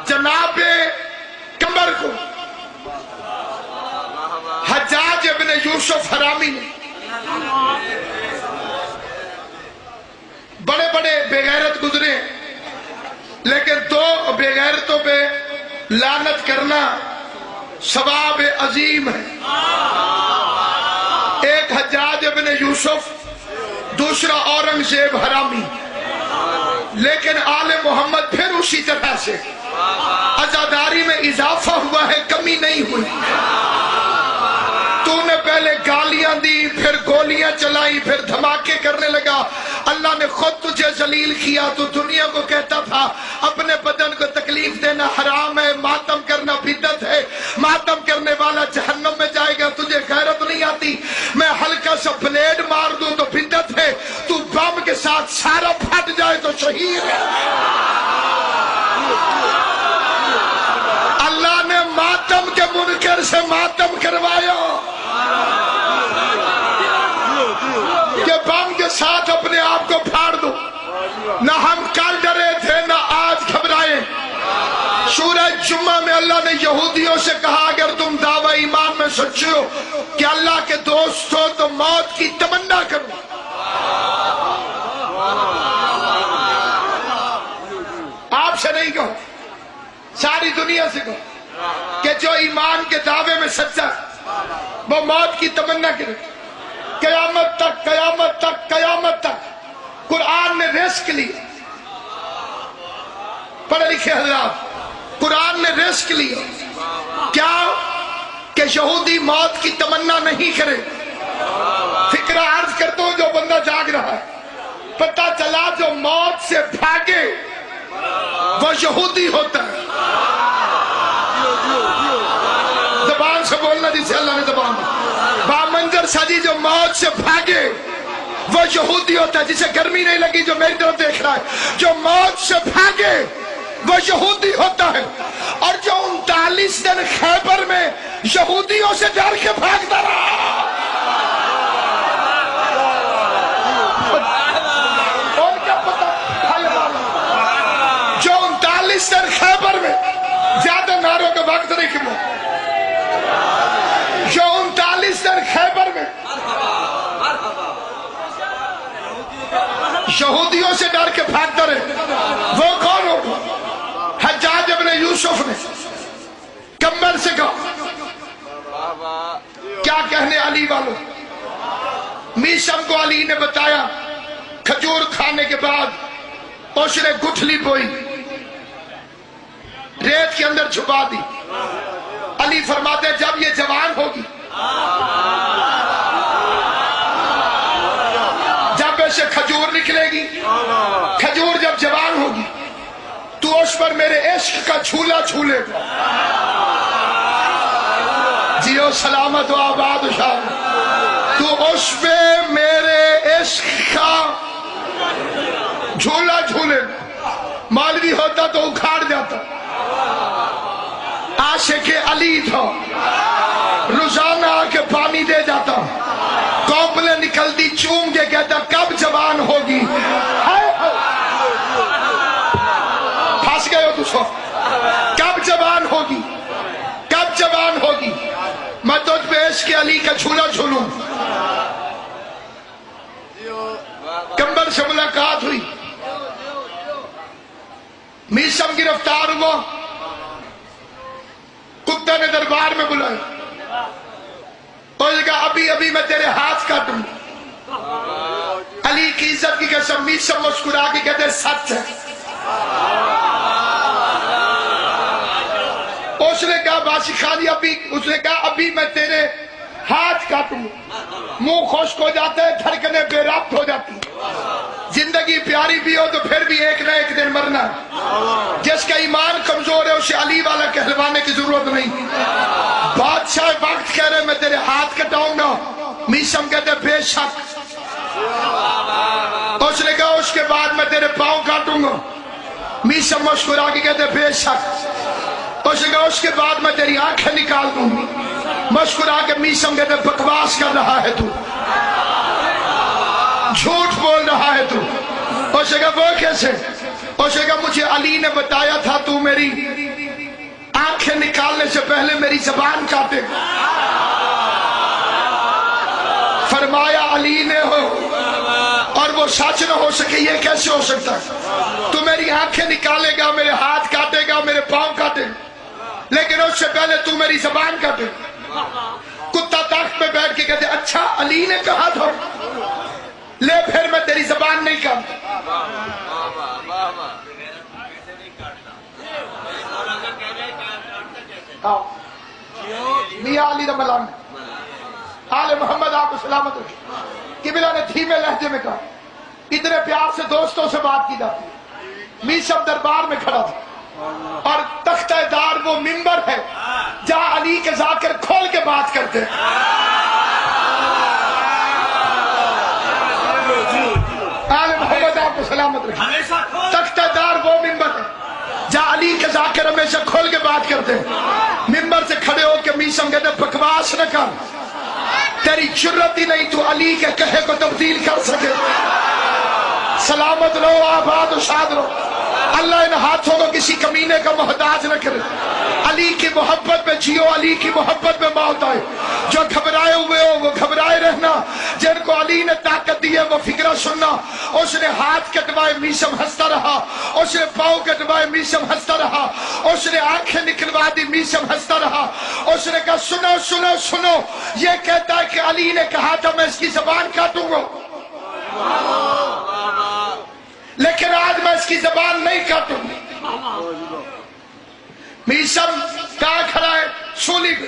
جناب کمبر کو حجاج ابن یوسف حرامی نے بڑے بڑے بے غیرت گزرے، لیکن دو بے غیرتوں پہ لعنت کرنا ثواب عظیم ہے۔ ایک حجاج ابن یوسف، دوسرا اورنگزیب حرامی، لیکن آل محمد پھر اسی طرح سے عزاداری میں اضافہ ہوا ہے، کمی نہیں ہوئی۔ تو نے پہلے گالیاں دی، پھر گولیاں چلائی، پھر دھماکے کرنے لگا۔ اللہ نے خود تجھے ذلیل کیا، تو دنیا کو کہتا تھا اپنے بدن کو تکلیف دینا حرام ہے، ماتم کرنا بدعت ہے، ماتم کرنے والا جہنم میں جائے گا، تجھے غیرت نہیں آتی، میں ہلکا سا بلیڈ مار دوں تو بدعت ہے، تو بم کے ساتھ سارا پھٹ جائے تو شہید ہے۔ اللہ نے ماتم کے منکر سے ماتم کروایا کہ بم کے ساتھ اپنے آپ کو پھاڑ دو۔ نہ ہم کل ڈرے تھے نہ آج گھبرائے۔ سورہ جمعہ میں اللہ نے یہودیوں سے کہا اگر تم دعوی ایمان میں سچے ہو کہ اللہ کے دوست ہو تو موت کی تمنا کرو۔ آپ سے نہیں کہو، ساری دنیا سے کہو کہ جو ایمان کے دعوے میں سچا وہ موت کی تمنا کرے۔ قیامت تک قیامت تک قیامت تک قرآن نے رزق لیا۔ پڑھے لکھے حضرات، قرآن نے رزق لیا کیا؟ کہ یہودی موت کی تمنا نہیں کرے۔ فکرہ عرض کرتا ہوں، جو بندہ جاگ رہا ہے، پتہ چلا جو موت سے بھاگے وہ یہودی ہوتا ہے۔ زبان سے بولنا جسے اللہ نے زبان دی۔ بامنظر سجی جو موت سے بھاگے وہ یہودی ہوتا ہے۔ جسے گرمی نہیں لگی جو میری طرف دیکھ رہا ہے، جو موت سے بھاگے وہ یہودی ہوتا ہے۔ اور جو 39 دن خیبر میں یہودیوں سے ڈر کے بھاگتا رہا، اور کیا پتا جو 39 دن خیبر میں زیادہ نعروں کا وقت نہیں کیا، جو 39 دن خیبر میں یہودیوں سے ڈر کے بھاگتا رہے، وہ کون ہوگا؟ حجاج ابن یوسف نے کمبر سے کہا کیا کہنے علی والوں۔ میشم کو علی نے بتایا، کھجور کھانے کے بعد اس نے گٹھلی بوئی، ریت کے اندر چھپا دی۔ علی فرماتے جب یہ جوان ہوگی، جب اسے کھجور نکلے گی، کھجور جب جوان ہوگی تو اس پر میرے عشق کا جھولا جھولے گا۔ جیو سلامت و آباد شاہ، تو اس پہ میرے عشق کا جھولا جھولے گا۔ مولوی ہوتا تو اکھاڑ جاتا، عاشق علی تھا، روزانہ آ کے پانی دے جاتا، کوپلیں نکلتی چوم کے کہتا کب جوان ہوگی۔ پھنس گئے ہو تو سو، کب جوان ہوگی، کب جوان ہوگی، میں تجھ پہ عشق علی کا جھولا جھولوں۔ کمبر سے ملاقات ہوئی، میشم گرفتار ہوا، کتے نے دربار میں بلایا، اور کہا ابھی ابھی میں تیرے ہاتھ کاٹوں۔ علی کی عزت کی قسم، میشم مسکرا کے کہتے سچ ہے۔ اس نے کہا بادشاہ خانی ابھی، اس نے کہا ابھی میں تیرے ہاتھ کاٹوں۔ منہ خشک ہو جاتا ہے، دھڑکنیں بے ربط ہو جاتی۔ زندگی پیاری بھی ہو تو پھر بھی ایک نہ ایک دن مرنا ہے۔ جس کا ایمان کمزور ہے اسے علی والا کہلوانے کی ضرورت نہیں۔ بادشاہ وقت کہہ رہے میں تیرے ہاتھ کٹاؤں گا، میشم کہتے بے شک۔ اس نے کہا اس کے بعد میں تیرے پاؤں کاٹوں گا، میشم مسکرا کے کہتے بے شک۔ اس نے کہا اس کے بعد میں تیری آنکھیں نکال دوں گی، مسکرا کے میشم کہتے بکواس کر رہا ہے تو، جھوٹ بول رہا ہے تو۔ اس نے کہا وہ کیسے؟ اس نے کہا مجھے علی نے بتایا تھا تو میری سے پہلے میری زبان کاٹے گا. فرمایا علی نے ہو اور وہ سچ نہ ہو سکے، یہ کیسے ہو سکتا ہے؟ تو میری آنکھیں نکالے گا، میرے ہاتھ کاٹے گا، میرے پاؤں کاٹے گا، لیکن اس سے پہلے تو میری زبان کاٹے گا. کتا تخت پہ بیٹھ کے کہتے اچھا علی نے کہا تھا، لے پھر میں تیری زبان نہیں کاٹتا. میاں علی رحمۃ اللہ نے آل محمد آپ کو سلامت رکھے. قبلہ نے دھیمے لہجے میں کہا، اتنے پیار سے دوستوں سے بات کی جاتی ہے. میثم دربار میں کھڑا تھا اور تختہ دار وہ منبر ہے جہاں علی کے ذاکر کھول کے بات کرتے ہیں. آل محمد آپ کو سلامت رکھے. تختہ دار وہ منبر ہے جہاں علی کے ذاکر ہمیشہ کھول کے بات کرتے ہیں. منبر سے کھڑے ہو کے میثم کہتے بکواس نہ کر، تیری جرت ہی نہیں تو علی کے کہے کو تبدیل کر سکے. سلامت رہو، آباد و شاد رہو. اللہ ان ہاتھوں کو کسی کمینے کا محتاج نہ کرے. علی کی محبت میں جیو، علی کی محبت میں موت آئے. جو گھبرائے ہوئے ہو وہ گھبرائے رہنا، جن کو علی نے طاقت دی ہے وہ فکرہ سننا. اس نے ہاتھ کٹوائے میثم ہنستا رہا، اس نے پاؤں کٹوائے میثم ہنستا رہا، اس نے آنکھیں نکلوا دی میثم ہنستا رہا. اس نے کہا سنو سنو سنو، یہ کہتا ہے کہ علی نے کہا تھا میں اس کی زبان کاٹوں گا، لیکن آج میں اس کی زبان نہیں کاٹوں گا. میثم کہاں کھڑا ہے؟ سولی پہ،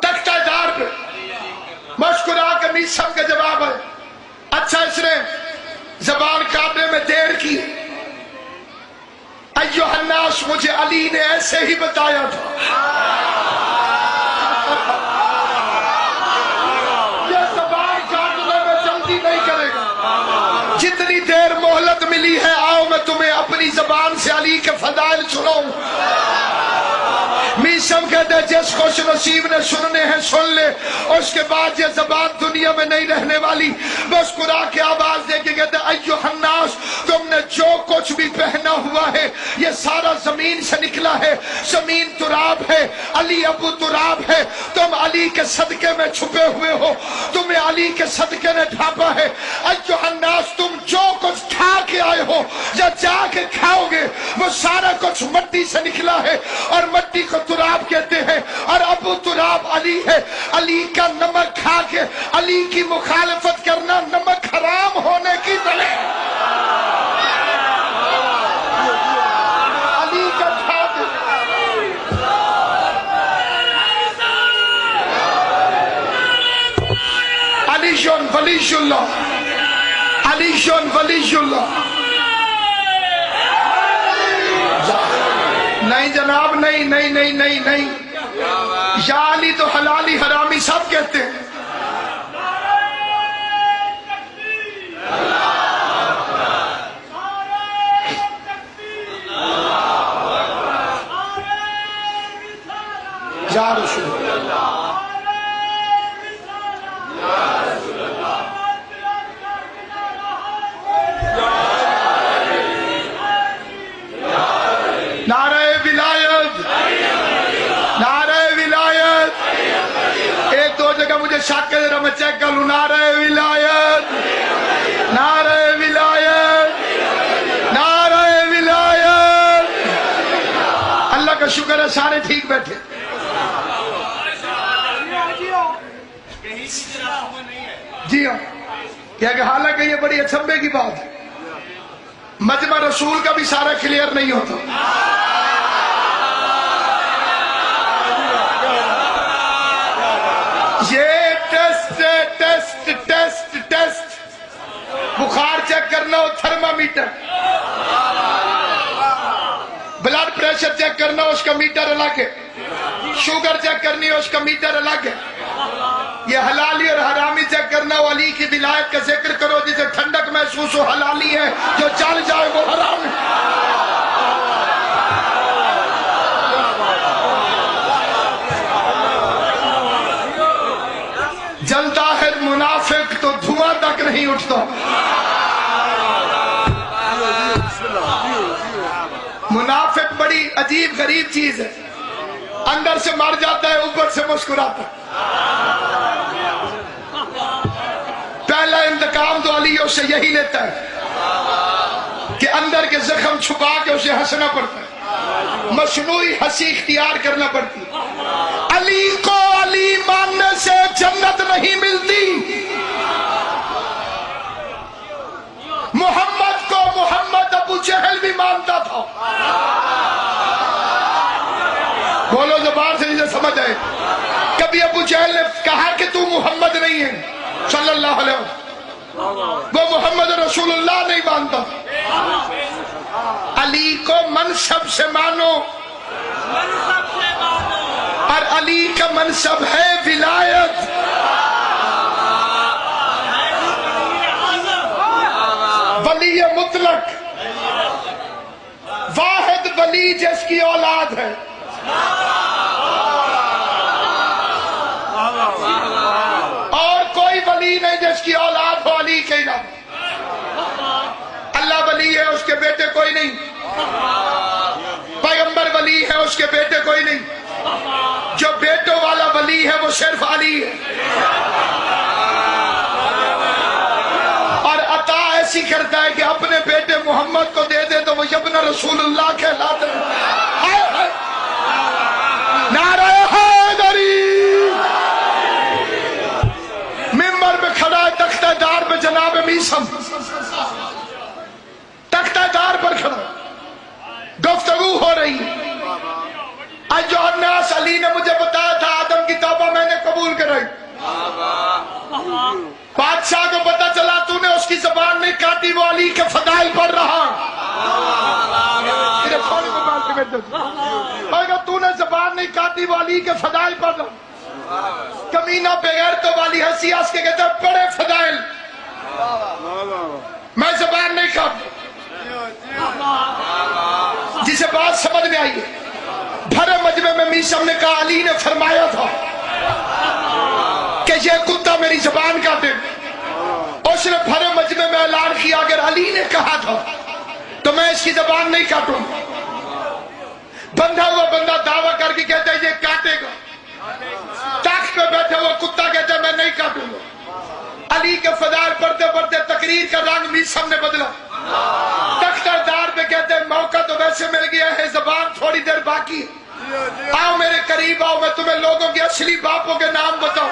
تختہ دار پہ. مسکرا کے میثم کا جواب ہے اچھا اس نے زبان کاٹنے میں دیر کی. ایھا الناس، مجھے علی نے ایسے ہی بتایا تھا. یہ زبان کاٹنے میں جلدی نہیں کرے گا. جتنی دیر مہلت ملی ہے آؤ میں تمہیں اپنی زبان سے علی کے فضائل سناؤں. میثم کہتے جس خوش نصیب نے سننے ہیں سن لے، اس کے بعد یہ زبان دنیا میں نہیں رہنے والی. مسکرا کے آواز دے کے کہتے ایھا الناس، تم نے جو کچھ بھی پہنا ہوا ہے یہ سارا زمین سے نکلا ہے. زمین تراب ہے، علی ابو تراب ہے. تم علی کے صدقے میں چھپے ہوئے ہو، تمہیں علی کے صدقے نے ڈھانپا ہے. ایھا الناس، تم جو کچھ کھا کے آئے ہو یا جا کے کھاؤ گے وہ سارا کچھ مٹی سے نکلا ہے، اور مٹی کو تراب کہتے ہیں، اور ابو تراب علی ہے. علی کا نمک کھا کے علی کی مخالفت کرنا نمک حرام ہونے کی دلیل. علی کا کھا کے علی شون ولی اللہ، علی شون ولی اللہ. نہیں جناب، نہیں نہیں نہیں نہیں نہیں، یا علی تو حلالی حرامی سب کہتے ہیں. یا رسول اللہ، نعرہ ولایت، نعرہ ولایت. ایک دو جگہ مجھے شک ہے، ذرا میں چیک کر لوں. نعرہ ولایت، نعرہ ولایت، نعرہ ولایت. اللہ کا شکر ہے سارے ٹھیک بیٹھے. جی ہاں، کہ حالانکہ یہ بڑی اچھمبے کی بات ہے، مجمع رسول کا بھی سارا کلیئر نہیں ہوتا. یہ ٹیسٹ ٹیسٹ ٹیسٹ ٹیسٹ، بخار چیک کرنا ہو thermometer, blood pressure check کرنا ہو اس کا میٹر الگ ہے، شوگر چیک کرنی ہو اس کا میٹر الگ ہے. یہ حلالی اور حرامی چیک کرنا ہو علی کی ولایت کا ذکر کرو، جسے ٹھنڈک محسوس ہو حلالی ہے، جو چل جائے وہ حرام ہے. جلتا ہے منافق تو دھواں تک نہیں اٹھتا. منافق بڑی عجیب غریب چیز ہے. اندر سے مر جاتا ہے اوپر سے مسکراتا ہے. پہلا انتقام تو علی اس سے یہی لیتا ہے کہ اندر کے زخم چھپا کے اسے ہنسنا پڑتا ہے, مصنوعی ہنسی اختیار کرنا پڑتی ہے. علی کو علی ماننے سے جنت نہیں ملتی, محمد کو محمد ابو جہل بھی مانتا تھا. بولو زبان سے جسے سمجھ آئے. کبھی ابو جہل نے کہا کہ تو محمد نہیں ہے صلی اللہ علیہ وسلم, وہ محمد رسول اللہ نہیں مانتا. علی کو منصب سے مانو, اور علی کا منصب ہے ولایت. ولی مطلق, واحد ولی جس کی اولاد ہے. اور کوئی ولی نہیں جس کی اولاد ہو علی کے علاوہ. اللہ ولی ہے, اس کے بیٹے کوئی نہیں. پیغمبر ولی ہے, اس کے بیٹے کوئی نہیں. جو بیٹوں والا ولی ہے وہ صرف علی ہے. اور عطا ایسی کرتا ہے کہ اپنے بیٹے محمد کو دے دے تو وہ ابن رسول اللہ کہلاتے ہیں. نعرہ حیدری. ممبر پہ کھڑا ہے تختہ دار پہ جناب میثم, تختہ دار پر کھڑا, گفتگو ہو رہی. جو الناس, علی نے مجھے بتایا تھا آدم کی توبہ میں نے قبول کرائی. بادشاہ کو پتا چلا تو نے اس کی زبان نہیں کاٹی, وہ علی کے فضائل پڑھ رہا. تو نے زبان نہیں کاٹی, وہ علی کے فضائل پڑھ رہا. کمینہ بغیر تو والی ہنسی ہنس کے کہتا ہے بڑے فضائل, میں زبان نہیں کاٹتا. جسے بات سمجھ میں آئی ہے. بھرے مجمع میں میثم نے کہا علی نے فرمایا تھا کہ یہ کتا میری زبان کاٹے. اس نے بھرے مجمع میں اعلان کیا اگر علی نے کہا تھا تو میں اس کی زبان نہیں کاٹوں. بندھا ہوا بندہ دعویٰ کر کے کہتا ہے یہ کاٹے گا. تخت پہ بیٹھے ہوا کتا کہتا ہے میں نہیں کاٹوں گا. علی کے فضائل پڑھتے پڑھتے تقریر کا رنگ میثم نے بدلا. تختہ دار پہ کہتے ہیں موقع تو ویسے مل گیا ہے, زبان تھوڑی دیر باقی ہے. آؤ میرے قریب آؤ, میں تمہیں لوگوں کے اصلی باپوں کے نام بتاؤں.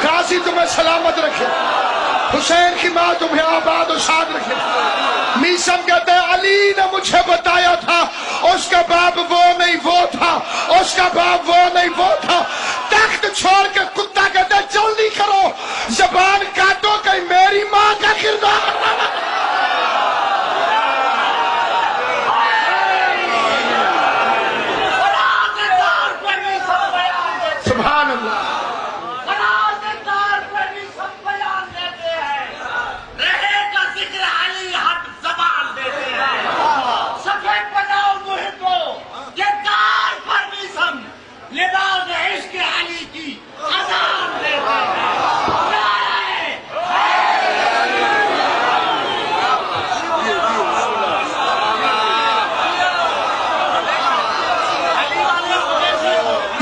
غازی تمہیں سلامت رکھے, حسین کی ماں تمہیں آباد و شاد رکھے. میثم کہتے ہیں علی نے مجھے بتایا تھا اس کا باپ وہ نہیں وہ تھا, اس کا باپ وہ نہیں وہ تھا. تخت چھوڑ کے کتا کہتے ہیں جلدی کرو, زبان کاٹو, کہیں میری ماں کا کردار. سبحان اللہ.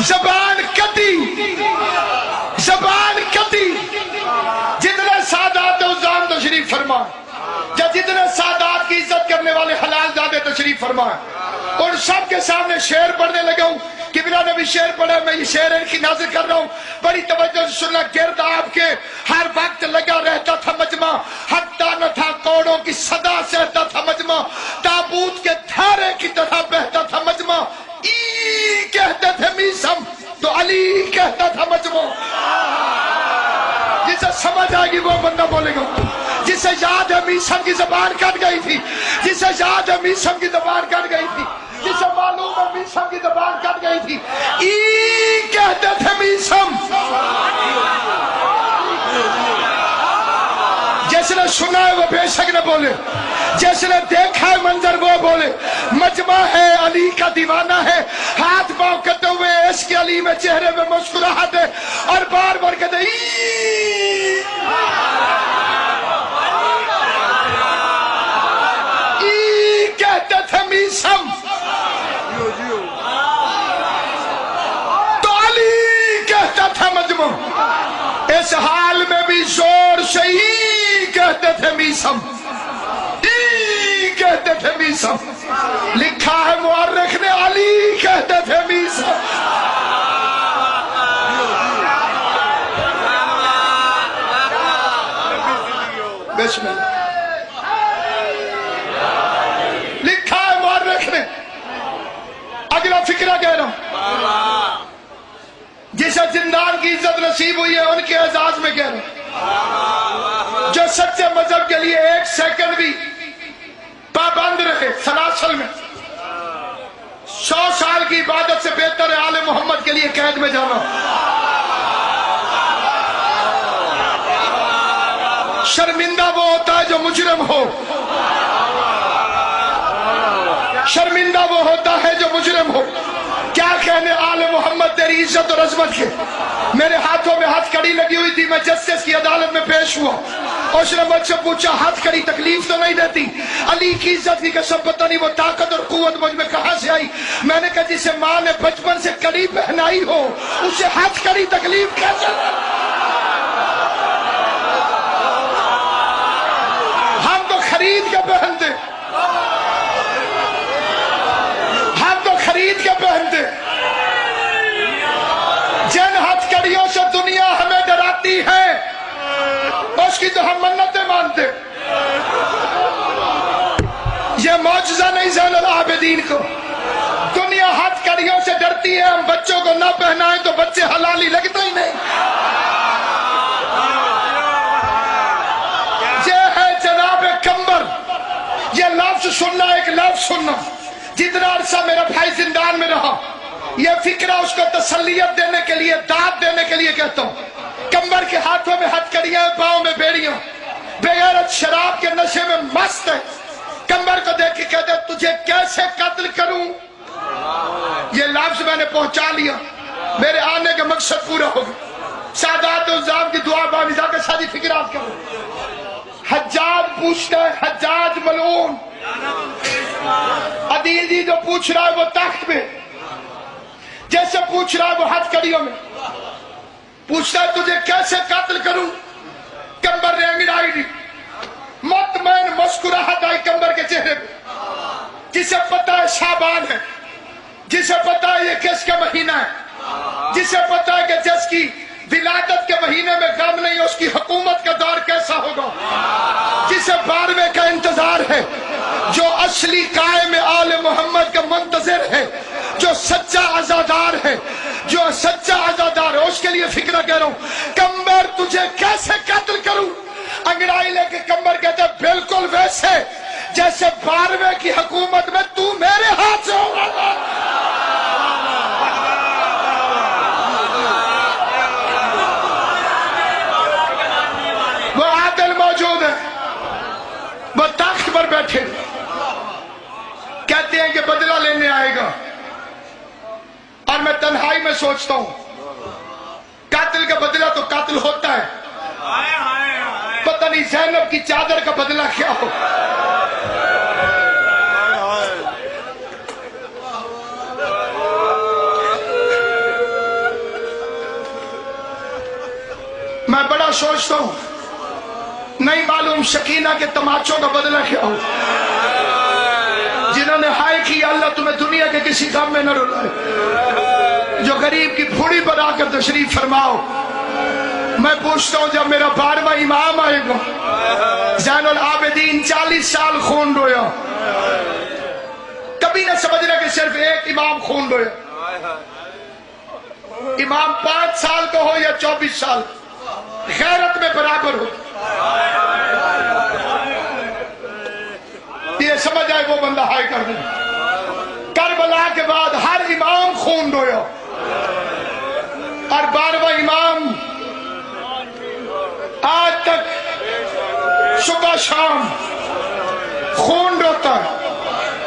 زبان کٹی, زبان کٹی. جتنے سادات عزام تشریف فرما, جتنے سادات کی عزت کرنے والے حلال زادے تشریف فرما, اور سب کے سامنے شعر پڑھنے لگا ہوں. کبرا نے بھی شعر پڑھا, میں یہ شعر ان کی نازل کر رہا ہوں. بڑی توجہ سے سننا. گرد آپ کے ہر وقت لگا رہتا تھا مجمع, ہٹتا نہ تھا کوڑوں کی صدا سہتا تھا مجمع, تابوت کے دھارے کی طرح بہتا تھا مجمع. ای کہتے تھے میثم تو علی کہتا تھا مجمع. جسے سمجھ آئے گی وہ بندہ بولے گا. جسے یاد ہے میثم کی زبان کٹ گئی تھی, جسے یاد ہے میثم کی زبان کٹ گئی تھی, جسے معلوم ہے میثم کی زبان کٹ گئی تھی. ای کہتے تھے میثم. جس نے سنا ہے وہ بے شک نہ بولے, جس نے دیکھا ہے منظر وہ بولے. مجمع ہے علی کا دیوانہ ہے, ہاتھ پاؤں کرتے ہوئے عشق علی میں چہرے میں مسکراہٹ ہے, اور بار بار کہتے کہتے تھے میثم. کہتے تھے میسم، ای کہتے تھے میسم، لکھا ہے مورخ نے علی کہتے تھے میسم۔ بسم اللہ، لکھا ہے مورخ نے۔ اگلا فکرہ کہہ رہا ہوں، جسے زندان کی عزت نصیب ہوئی ہے ان کے اعزاز میں کہہ رہا ہوں، جو سچے مذہب کے لیے ایک سیکنڈ بھی پابند رہے سلاسل میں، 100 سال کی عبادت سے بہتر ہے آل محمد کے لیے قید میں جانا۔ شرمندہ وہ ہوتا ہے جو مجرم ہو، شرمندہ وہ ہوتا ہے جو مجرم ہو۔ کیا کہنے آل محمد تیری عزت اور عظمت کے۔ میرے ہاتھوں میں ہتھ کڑی لگی ہوئی تھی، میں جسٹس کی عدالت میں پیش ہوا، اس نے مجھ سے پوچھا ہتھ کڑی تکلیف تو نہیں دیتی؟ علی کی عزت کی قسم پتہ نہیں وہ طاقت اور قوت مجھ میں کہاں سے آئی۔ میں نے کہا جسے ماں نے بچپن سے کڑی پہنائی ہو اسے ہتھ کڑی تکلیف کیسے؟ ہم تو خرید کے پہنتے، ہم تو خرید کے پہنتے۔ جن ہتھ کڑیوں سے دنیا ہمیں ڈراتی ہے اس کی تو ہم منتیں مانتے۔ یہ معجزہ نہیں زین العابدین کو، دنیا ہتھ کڑیوں سے ڈرتی ہے، ہم بچوں کو نہ پہنائیں تو بچے حلالی لگتا ہی نہیں۔ یہ ہے جناب کمبر، یہ لفظ سننا، ایک لفظ سننا۔ جتنا عرصہ میرا بھائی زندان میں رہا یہ فکرہ اس کو تسلیت دینے کے لیے، داد دینے کے لیے کہتا ہوں۔ کمبر کے ہاتھوں میں ہتھ کڑیاں، پاؤں میں بیڑیاں، بغیرت شراب کے نشے میں مست ہے۔ کمبر کو دیکھ کے کہتے تجھے کیسے قتل کروں؟ یہ لفظ میں نے پہنچا لیا، میرے آنے کا مقصد پورا ہو گیا۔ سادات الزام کی دعا باندھا کے ساری فکرات کرو۔ حجاج پوچھتا ہے، حجاج ملعون، عدیل جی جو پوچھ رہا ہے وہ تخت پہ، جیسے پوچھ رہا ہے وہ ہتھ کڑیوں میں پوچھتا ہے تجھے کیسے قتل کروں؟ کمبر نے انگڑائی دی، مطمئن مسکراہٹ آئی کمبر کے چہرے پہ۔ جسے پتا ہے شعبان ہے، جسے پتا ہے یہ کس کا مہینہ ہے، جسے پتا ہے کہ جس کی ولادت کے مہینے میں غم نہیں اس کی حکومت کا دور کیسا ہوگا، جسے 12ویں کا انتظار ہے، جو اصلی قائم آل محمد کا منتظر ہے، جو سچا عزادار ہے، جو سچا عزادار ہے، اس کے لیے فکرہ کہہ رہا ہوں۔ کمبر تجھے کیسے قتل کروں؟ انگڑائی لے کے کمبر کہتا ہے بالکل ویسے جیسے 12ویں کی حکومت میں تو میرے ہاتھ سے ہوگا۔ وہ عادل موجود ہے، وہ تخت پر بیٹھے کہتے ہیں کہ بدلہ لینے آئے گا، اور میں تنہائی میں سوچتا ہوں قاتل کا بدلہ تو قاتل ہوتا ہے، پتہ نہیں زینب کی چادر کا بدلہ کیا ہو۔ میں بڑا سوچتا ہوں، نہیں معلوم سکینہ کے تماچوں کا بدلہ کیا ہو، جنہوں نے ہائے کی اللہ تمہیں دنیا کے کسی غم میں نہ رلائے، جو غریب کی پھوڑی پر آ کر تشریف فرماؤ۔ میں پوچھتا ہوں جب میرا 12واں امام آئے گا، زین العابدین 40 سال خون رویا، کبھی نہ سمجھنا کہ صرف ایک امام خون رویا۔ امام 5 سال کا ہو یا 24 سال، غیرت میں برابر ہو۔ یہ سمجھ آئے وہ بندہ ہائے کر دے۔ کربلا کے بعد ہر امام خون رویا، اور 12واں امام آج تک صبح شام خون روتا ہے۔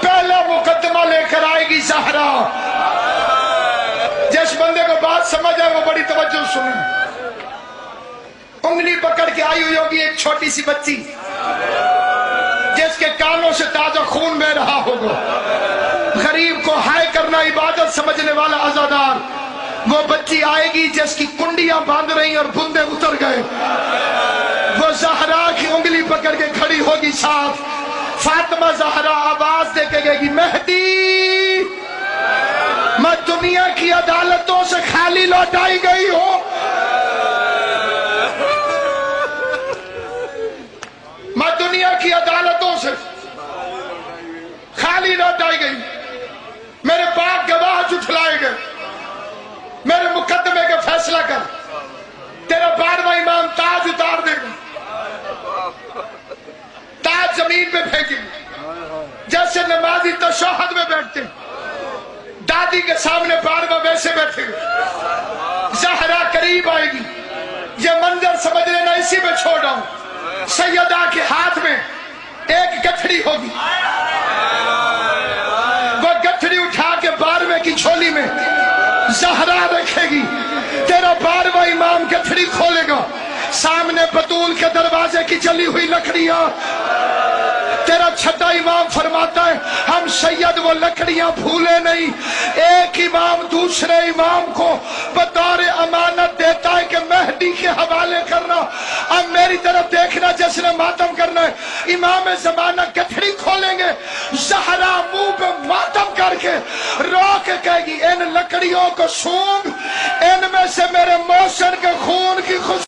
پہلا مقدمہ لے کر آئے گی زہرا۔ جس بندے کو بات سمجھ آئے وہ بڑی توجہ سنیں۔ انگلی پکڑ کے آئی ہوئی ہوگی ایک چھوٹی سی بچی جس کے کانوں سے تازہ خون بہ رہا ہوگا، غریب کو ہائے کرنا عبادت سمجھنے والا عزادار۔ وہ بچی آئے گی جس کی کنڈیاں باندھ رہی اور بندے اتر گئے، وہ زہرا کی انگلی پکڑ کے کھڑی ہوگی ساتھ. فاطمہ زہرا آواز دے کے گئے گی مہدی میں دنیا کی عدالتوں سے خالی لوٹائی گئی ہوں. میں دنیا کی عدالتوں سے خالی لوٹائی گئی. میرے پاک گواہ جھٹلائے گئے. میرے مقدمے کا فیصلہ کر. تیرا 12واں امام تاج اتار دے گا. تاج زمین پہ پھینکے جیسے نمازی تشہد میں بیٹھتے. دادی کے سامنے 12واں ویسے بیٹھے گا. زہرا قریب آئے گی. یہ منظر سمجھ لینا اسی پہ چھوڑ رہا ہوں. سیدہ کے ہاتھ میں ایک گٹھڑی ہوگی. وہ گٹھڑی اٹھا کے 12ویں کی جھولی میں زہرا رکھے گی. تیرا 12واں امام گٹھڑی کھولے گا. سامنے بطول کے دروازے کی جلی ہوئی لکڑیاں. تیرا 6واں امام فرماتا ہے ہم سید وہ لکڑیاں بھولے نہیں. ایک امام دوسرے امام کو بطور امانت دیتا ہے کہ مہدی کے حوالے کرنا. اب میری طرف دیکھنا جس نے ماتم کرنا ہے. امام زمانہ گٹھڑی کھولیں گے. زہرا منہ پہ ماتم کر کے رو کے کہے گی ان لکڑیوں کو سونگ. ان میں سے میرے محسن کے خون کی خوشبو